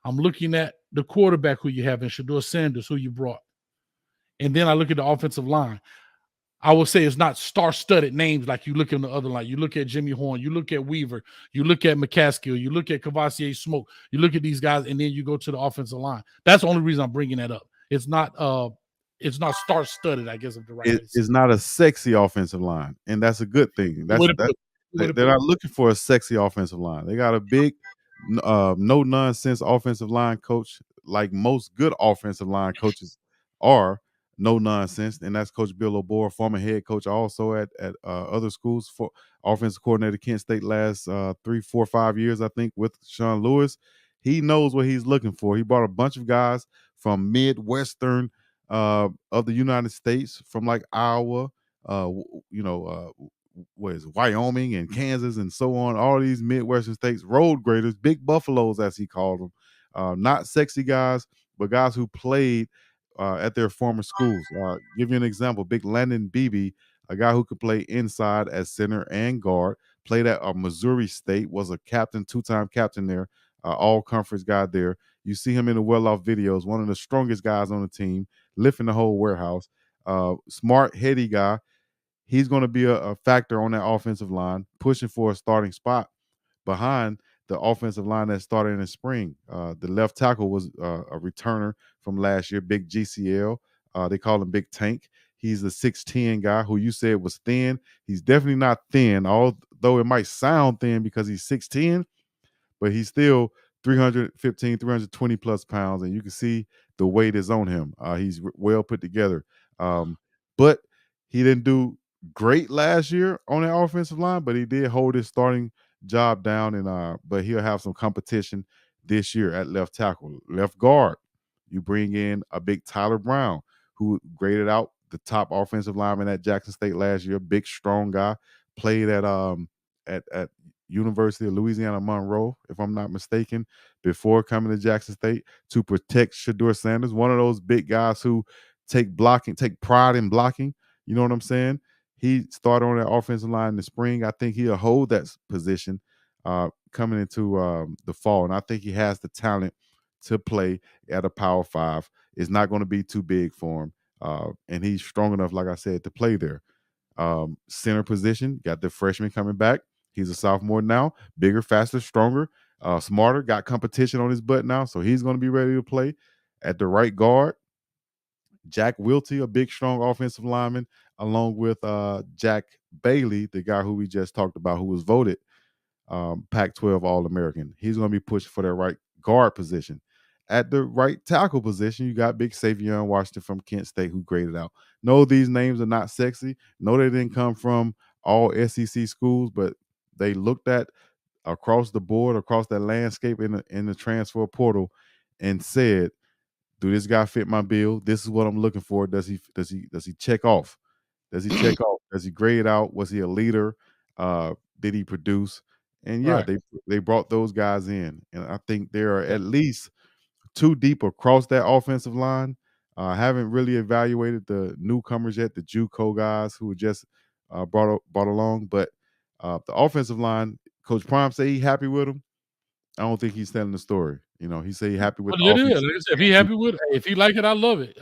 I'm looking at the quarterback who you have in Shedeur Sanders, who you brought. And then I look at the offensive line. I would say it's not star-studded names like you look in the other line. You look at Jimmy Horn, you look at Weaver, you look at McCaskill, you look at Cavassier Smoke, you look at these guys, and then you go to the offensive line. That's the only reason I'm bringing that up. It's not star-studded, I guess, of the right way. It's not a sexy offensive line, and that's a good thing. They're not looking for a sexy offensive line. They got a big, no nonsense offensive line coach, like most good offensive line coaches are. No nonsense, and that's Coach Bill O'Boy, former head coach, also at other schools, for offensive coordinator Kent State last 3, 4, 5 years, I think, with Sean Lewis. He knows what he's looking for. He brought a bunch of guys from Midwestern of the United States, from like Iowa, what is it, Wyoming and Kansas and so on. All these Midwestern states, road graders, big buffaloes as he called them, not sexy guys, but guys who played at their former schools. Give you an example: Big Landon Beebe, a guy who could play inside as center and guard, played at Missouri State, was a captain, 2-time captain there, all conference guy there. You see him in the well-off videos, one of the strongest guys on the team, lifting the whole warehouse. Smart, heady guy. He's going to be a factor on that offensive line, pushing for a starting spot behind the offensive line that started in the spring. The left tackle was a returner from last year, Big GCL. They call him Big Tank. He's the 6'10" guy who you said was thin. He's definitely not thin, although it might sound thin because he's 6'10", but he's still 315, 320 plus pounds, and you can see the weight is on him. He's well put together. But he didn't do great last year on that offensive line, but he did hold his starting job down, and but he'll have some competition this year at left tackle. Left guard, you bring in a big Tyler Brown, who graded out the top offensive lineman at Jackson State last year. Big, strong guy, played at University of Louisiana Monroe, if I'm not mistaken, before coming to Jackson State to protect Shedeur Sanders. One of those big guys who take pride in blocking. You know what I'm saying? He started on that offensive line in the spring. I think he'll hold that position coming into the fall, and I think he has the talent to play at a Power 5. It's not going to be too big for him, and he's strong enough, like I said, to play there. Center position, got the freshman coming back. He's a sophomore now, bigger, faster, stronger, smarter, got competition on his butt now, so he's going to be ready to play. At the right guard, Jack Wilty, a big, strong offensive lineman, along with Jack Bailey, the guy who we just talked about, who was voted Pac-12 All-American. He's going to be pushed for that right guard position. At the right tackle position, you got Big Savion Washington from Kent State, who graded out. No, these names are not sexy. No, they didn't come from all SEC schools, but they looked at across the board, across that landscape in the transfer portal, and said, "Do this guy fit my bill? This is what I'm looking for. Does he check off? Does he check off? Does he grade out? Was he a leader? Did he produce?" And yeah, Right. they brought those guys in, and I think there are at least 2 deep across that offensive line. I haven't really evaluated the newcomers yet, the JUCO guys who were just brought along, but the offensive line, Coach Prime say he happy with them. I don't think he's telling the story. You know, he say he happy with But the it is. offense. Like I said, if he happy with it, if he like it, I love it.